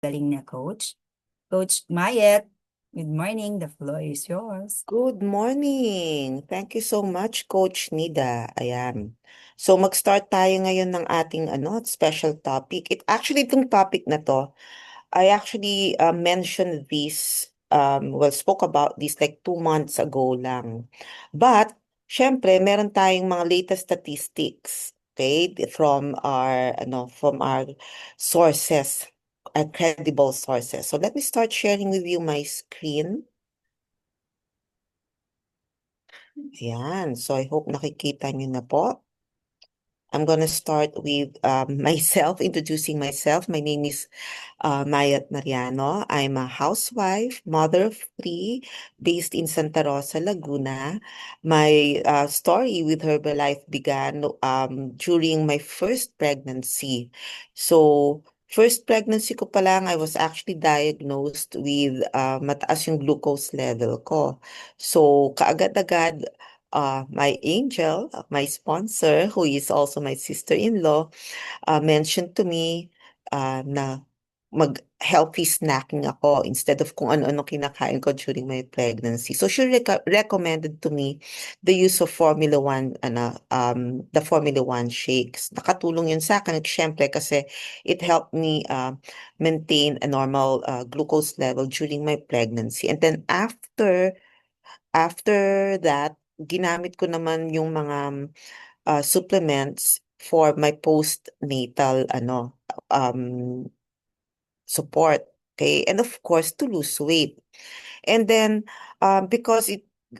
galing na coach. Coach Mayet, good morning. The floor is yours. Good morning. Thank you so much, Coach Nida. Ayan. So mag-start tayo ngayon ng ating special topic. Itong topic na to, I actually mentioned this, spoke about this like 2 months ago lang. But, syempre, meron tayong mga latest statistics, okay, from our sources, our credible sources. So let me start sharing with you my screen. Ayan. So I hope nakikita nyo na po. I'm gonna start with myself, introducing myself. My name is Mayat Mariano. I'm a housewife, mother of three, based in Santa Rosa, Laguna. My story with Herbalife began during my first pregnancy. So, first pregnancy ko pa lang, I was actually diagnosed with mataas yung glucose level ko. So, kaagad-agad, my angel, my sponsor, who is also my sister-in-law, mentioned to me na mag-healthy snacking ako instead of kung ano-ano kinakain ko during my pregnancy. So she recommended to me the use of Formula One, the Formula One shakes. Nakatulong yun sa akin, at syempre, kasi it helped me maintain a normal glucose level during my pregnancy. And then after that, ginamit ko naman yung mga supplements for my postnatal um support. Okay, and of course to lose weight. And then because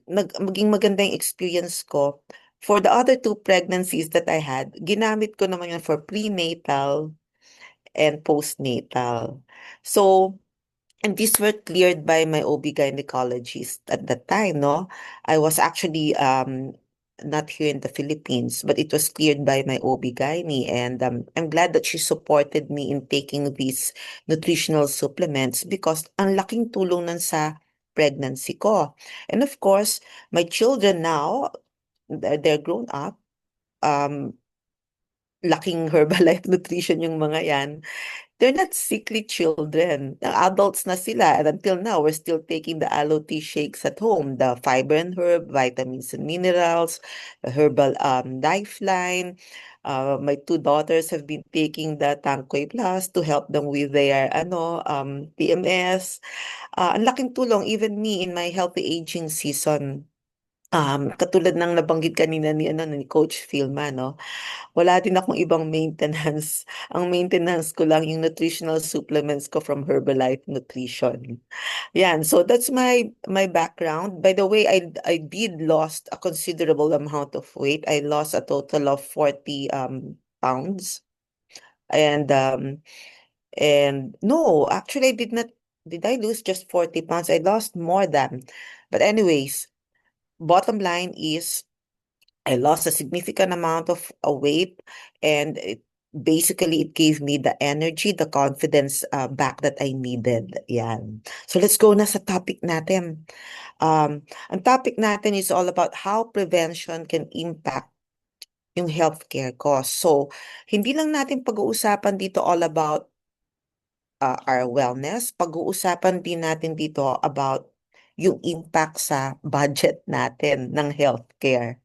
maging maganda yung experience ko for the other two pregnancies that I had, ginamit ko naman yun for prenatal and postnatal. So, and these were cleared by my OB-gynecologist at that time, no? I was actually not here in the Philippines, but it was cleared by my OB-gyne, and I'm glad that she supported me in taking these nutritional supplements because ang laking tulong nun sa pregnancy ko. And of course, my children now, they're grown up, um, laking Herbalife nutrition yung mga yan. They're not sickly children. Adults na sila. And until now, we're still taking the aloe tea shakes at home. The fiber and herb, vitamins and minerals, the herbal lifeline. My two daughters have been taking the Tangkoy Plus to help them with their PMS. Ang laking tulong, even me in my healthy aging season. Katulad ng nabanggit kanina ni Coach Philma, no? Wala din akong ibang maintenance. Ang maintenance ko lang yung nutritional supplements ko from Herbalife Nutrition. Yan, so that's my background. By the way, I did lost a considerable amount of weight. I lost a total of 40 pounds. And no, actually I did not. Did I lose just 40 pounds? I lost more than. But anyways, bottom line is I lost a significant amount of weight, and basically it gave me the energy, the confidence back that I needed. Yan. So let's go na sa topic natin. Ang topic natin is all about how prevention can impact yung healthcare costs. So, hindi lang natin pag-uusapan dito all about our wellness. Pag-uusapan din natin dito about yung impact sa budget natin ng healthcare.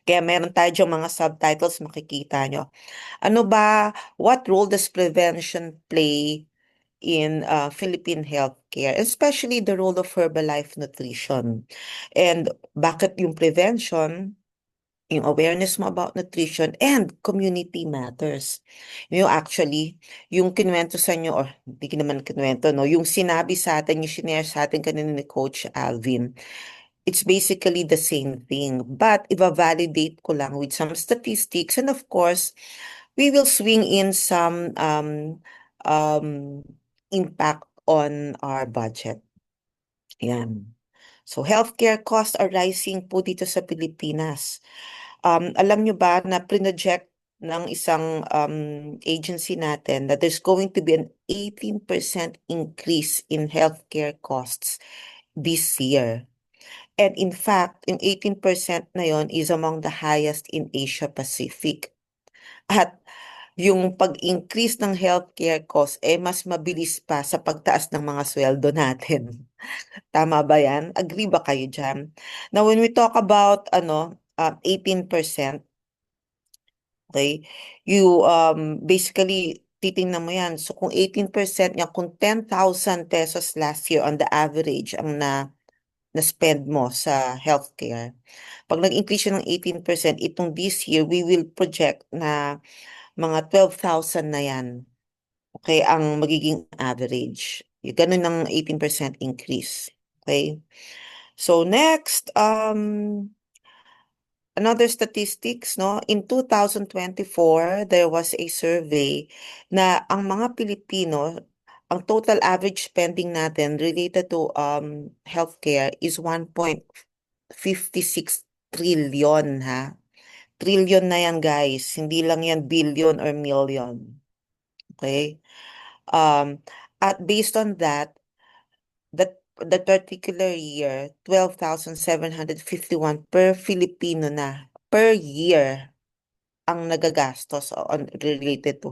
Kaya meron tayo diyang mga subtitles, makikita nyo. Ano ba, what role does prevention play in Philippine healthcare, especially the role of Herbalife Nutrition? And bakit yung prevention, yung awareness mo about nutrition and community matters. Yung actually, yung kinuwento sa inyo, or hindi naman kinuwento, no? Yung sinabi sa atin, yung shinare sa atin kanina ni Coach Alvin, it's basically the same thing. But i-validate ko lang with some statistics, and of course, we will swing in some um, impact on our budget. Yan. So, healthcare costs are rising po dito sa Pilipinas. Alam nyo ba na project ng isang agency natin that there's going to be an 18% increase in healthcare costs this year. And in fact, yung 18% na yon is among the highest in Asia Pacific. At yung pag-increase ng healthcare cost mas mabilis pa sa pagtaas ng mga sweldo natin. Tama ba yan? Agree ba kayo dyan? Now, when we talk about 18%, okay, you basically titingnan mo yan. So kung 18% niya, kung 10,000 pesos last year on the average ang na-spend mo sa healthcare, pag nag-increase siya ng 18%, itong this year, we will project na mga 12,000 na yan. Okay, ang magiging average. Yung ganun ng 18% increase. Okay? So next, another statistics, no? In 2024, there was a survey na ang mga Pilipino, ang total average spending natin related to healthcare is 1.56 trillion, ha? Trillion na yan, guys. Hindi lang yan billion or million. Okay? Um, at based on that, that particular year, 12,751 per Filipino na per year ang nagagastos on related to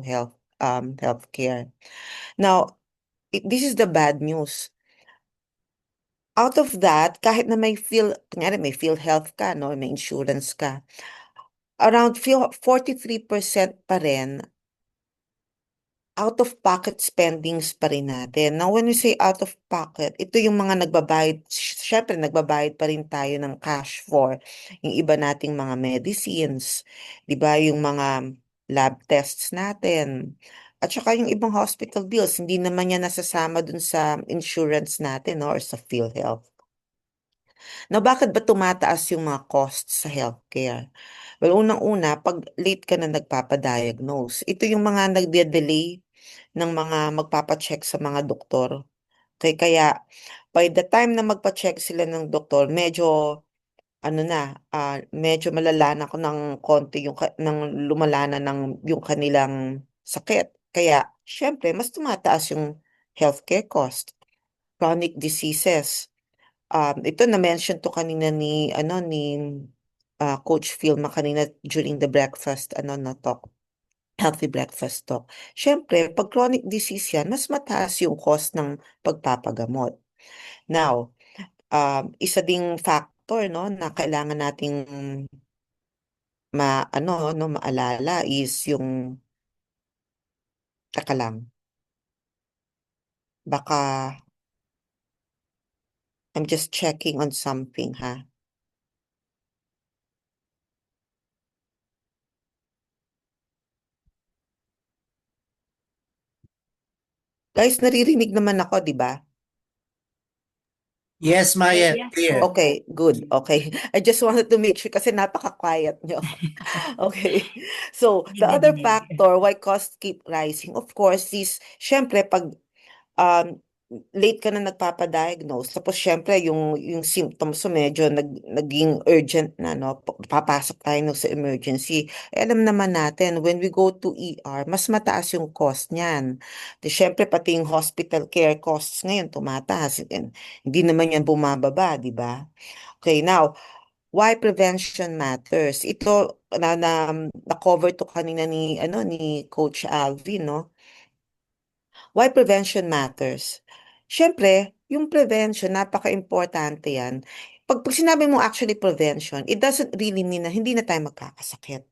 healthcare. Now, this is the bad news. Out of that, kahit na kunyari may PhilHealth ka, no, may insurance ka, around 43% pa rin out-of-pocket spendings pa rin natin. Now, when we say out-of-pocket, ito yung mga nagbabayad, syempre nagbabayad pa rin tayo ng cash for yung iba nating mga medicines, di ba? Yung mga lab tests natin. At saka yung ibang hospital bills, hindi naman yan nasasama dun sa insurance natin, no, or sa PhilHealth. Now, bakit ba tumataas yung mga costs sa healthcare? Well, unang-una, pag late ka na nagpapadiagnose, ito yung mga nagde-delay ng mga magpapacheck sa mga doktor. Okay, kaya by the time na magpa-check sila ng doktor, medyo medyo malala na ko ng konti ng lumala na ng yung kanilang sakit. Kaya syempre mas tumataas yung healthcare cost, chronic diseases. Ito na-mention to kanina ni Coach Philma kanina during the breakfast no talk, healthy breakfast talk. Siyempre, pag chronic disease yan, mas mataas yung cost ng pagpapagamot. Now, isa ding factor no na kailangan nating maalala is yung taka lang. Baka I'm just checking on something, ha. Guys, naririnig naman ako, di ba? Yes, Maya, Yes clear. po. Okay, good. Okay. I just wanted to make sure kasi napaka-quiet nyo. Okay. So, Dinig the na other dinig. factor why costs keep rising, of course, is syempre pag um, late ka na nagpapadiagnose, tapos syempre yung symptoms mo medyo naging urgent na, no? Papasok tayo no, sa emergency. Alam naman natin, when we go to ER, mas mataas yung cost niyan. Di syempre, pati yung hospital care costs ngayon tumataas. And hindi naman yan bumababa, di ba? Okay, now, why prevention matters? Ito na-cover to kanina ni Coach Alvin, no? Why prevention matters? Siyempre, yung prevention, napaka-importante yan. Pag sinabi mo actually prevention, it doesn't really mean na hindi na tayo magkakasakit.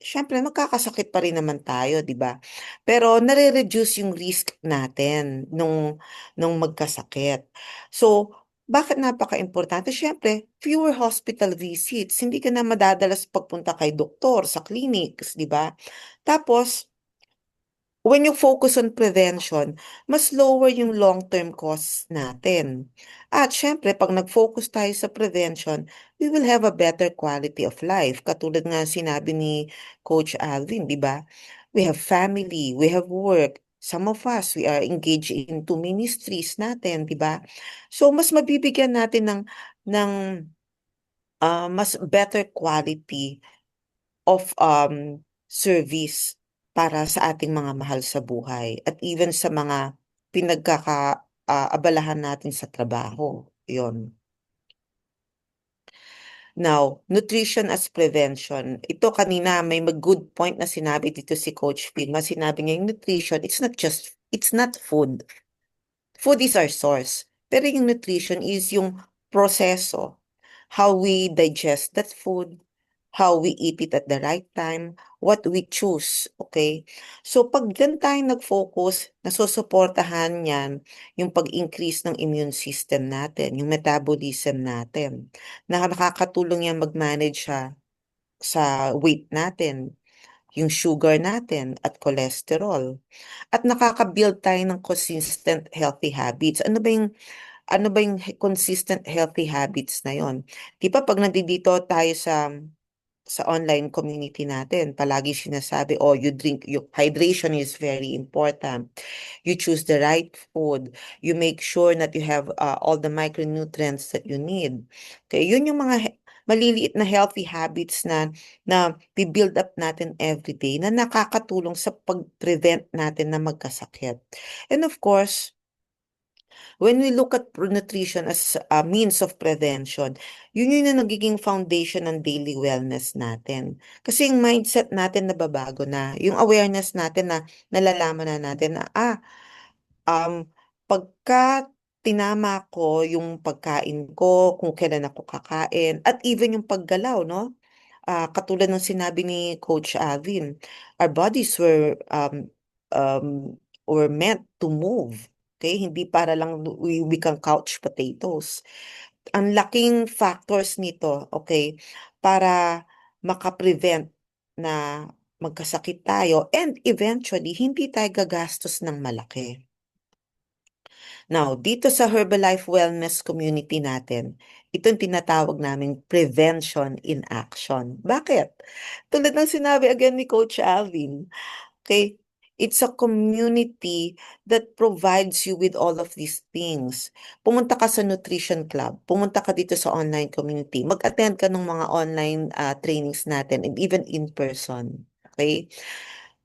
Siyempre, magkakasakit pa rin naman tayo, di ba? Pero nare-reduce yung risk natin nung magkasakit. So, bakit napaka-importante? Siyempre, fewer hospital visits. Hindi ka na madadalas pagpunta kay doktor sa clinics, di ba? Tapos, when you focus on prevention, mas lower yung long-term costs natin. At syempre, pag nag-focus tayo sa prevention, we will have a better quality of life. Katulad nga sinabi ni Coach Alvin, di ba? We have family, we have work. Some of us, we are engaged into ministries natin, di ba? So, mas mabibigyan natin ng mas better quality of service para sa ating mga mahal sa buhay at even sa mga abalahan natin sa trabaho. Yon. Now, nutrition as prevention. Ito kanina may good point na sinabi dito si Coach Pilma. Sinabi niya yung nutrition, it's not food. Food is our source. Pero yung nutrition is yung proseso, how we digest that food, how we eat it at the right time, what we choose, okay? So pag dyan tayo nag-focus, nasusuportahan yan yung pag-increase ng immune system natin, yung metabolism natin, na nakakatulong yan mag-manage sa weight natin, yung sugar natin at cholesterol. At nakaka-build tayo ng consistent healthy habits. Ano ba yung consistent healthy habits na yon? Di ba pag nandito tayo sa online community natin, palagi sinasabi, oh, your hydration is very important. You choose the right food. You make sure that you have all the micronutrients that you need. Okay, yun yung mga maliliit na healthy habits na build up natin every day na nakakatulong sa pag-prevent natin na magkasakit. And of course, when we look at nutrition as a means of prevention, yun yung na nagiging foundation ng daily wellness natin. Kasi yung mindset natin nababago na, yung awareness natin na nalalaman na natin na, um, pagka tinama ko yung pagkain ko, kung kailan ako kakain, at even yung paggalaw, no? Katulad ng sinabi ni Coach Alvin, our bodies were meant to move. Okay? Hindi para lang we become couch potatoes. Ang laking factors nito, okay, para makaprevent na magkasakit tayo and eventually hindi tayo gagastos ng malaki. Now, dito sa Herbalife Wellness community natin, itong tinatawag naming prevention in action. Bakit? Tulad ng sinabi again ni Coach Alvin, okay, it's a community that provides you with all of these things. Pumunta ka sa Nutrition Club, pumunta ka dito sa online community, mag-attend ka ng mga online trainings natin and even in person. Okay?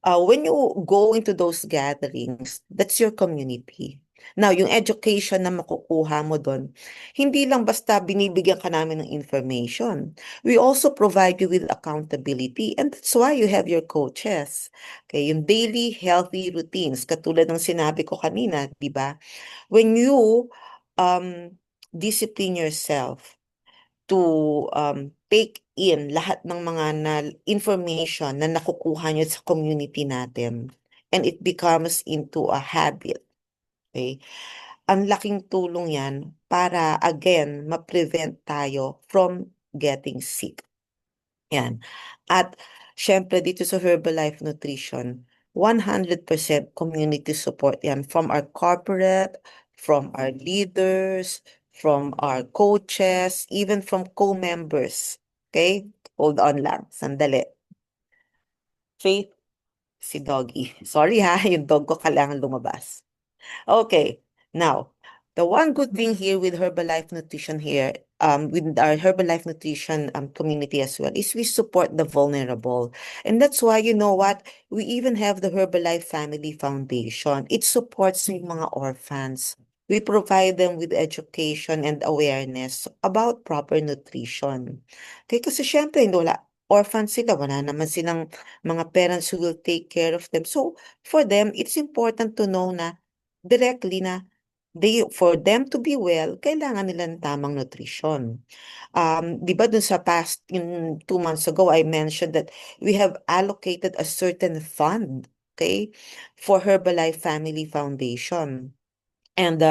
When you go into those gatherings, that's your community. Now, yung education na makukuha mo doon, hindi lang basta binibigyan ka namin ng information. We also provide you with accountability and that's why you have your coaches. Okay, yung daily healthy routines, katulad ng sinabi ko kanina, di ba? When you discipline yourself to take in lahat ng mga information na nakukuha nyo sa community natin and it becomes into a habit. Okay? Ang laking tulong yan para again, ma-prevent tayo from getting sick. Yan. At syempre dito sa Herbalife Nutrition, 100% community support yan from our corporate, from our leaders, from our coaches, even from co-members. Okay? Hold on lang. Sandali. Faith, si Doggy. Sorry ha, yung dog ko kailangan lumabas. Okay. Now, the one good thing here with Herbalife Nutrition here, with our Herbalife Nutrition community as well, is we support the vulnerable. And that's why, you know what, we even have the Herbalife Family Foundation. It supports yung mga orphans. We provide them with education and awareness about proper nutrition. Okay, kasi syempre, hindi wala, orphans sila, wala naman silang mga parents who will take care of them. So, for them, it's important to know na directly na for them to be well, kailangan nila ng tamang nutrition. Di ba dun sa past, yung 2 months ago, I mentioned that we have allocated a certain fund, okay, for Herbalife Family Foundation. And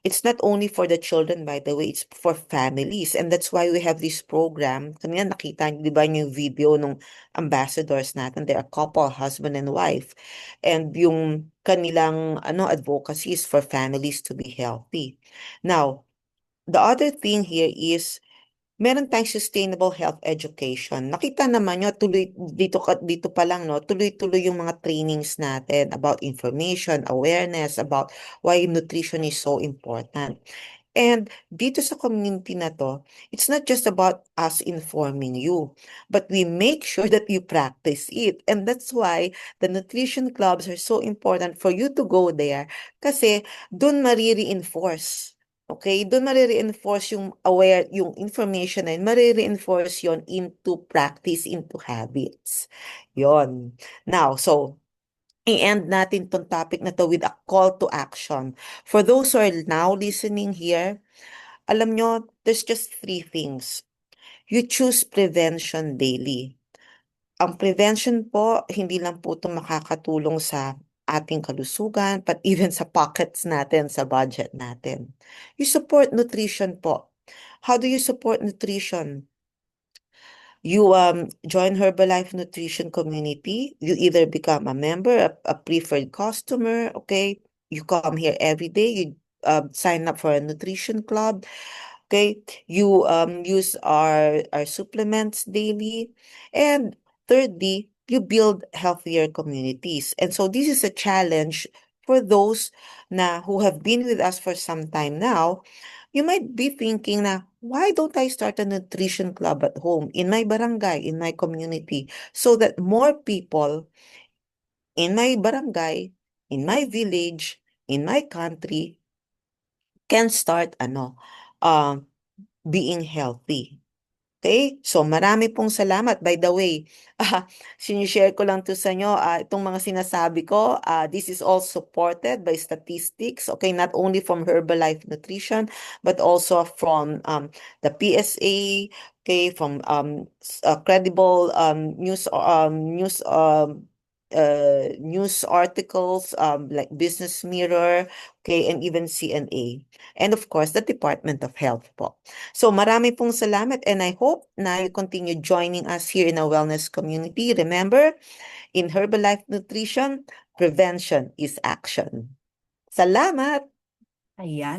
it's not only for the children, by the way, it's for families. And that's why we have this program. Kanina nakita niyo, di ba, yung video ng ambassadors natin? They're a couple, husband and wife. And yung kanilang advocacy is for families to be healthy. Now, the other thing here is meron tayong sustainable health education. Nakita naman nyo, tuloy, dito pa lang, no, tuloy-tuloy yung mga trainings natin about information, awareness, about why nutrition is so important. And dito sa community na to, it's not just about us informing you, but we make sure that you practice it. And that's why the nutrition clubs are so important for you to go there kasi dun mari-reinforce. Okay, doon mare-reinforce yung aware, yung information na yun, mare-reinforce yun into practice, into habits. Yon. Now, so, i-end natin tong topic na to with a call to action. For those who are now listening here, alam nyo, there's just three things. You choose prevention daily. Ang prevention po, hindi lang po ito makakatulong sa ating kalusugan, but even sa pockets natin, sa budget natin. You support nutrition po. How do you support nutrition? You join Herbalife Nutrition Community. You either become a member, a preferred customer, okay? You come here every day. You sign up for a nutrition club. Okay, you use our supplements daily. And thirdly, you build healthier communities. And so this is a challenge for those who have been with us for some time now. You might be thinking na, why don't I start a nutrition club at home, in my barangay, in my community, so that more people in my barangay, in my village, in my country can start um being healthy. Okay? So, marami pong salamat. By the way, sinishare ko lang to sa inyo, itong mga sinasabi ko, this is all supported by statistics, okay? Not only from Herbalife Nutrition, but also from the PSA, okay? From credible news articles like Business Mirror, okay? And even CNA. And of course, the Department of Health po. So marami pong salamat and I hope na you continue joining us here in our wellness community. Remember, in Herbalife Nutrition, prevention is action. Salamat! Ayan.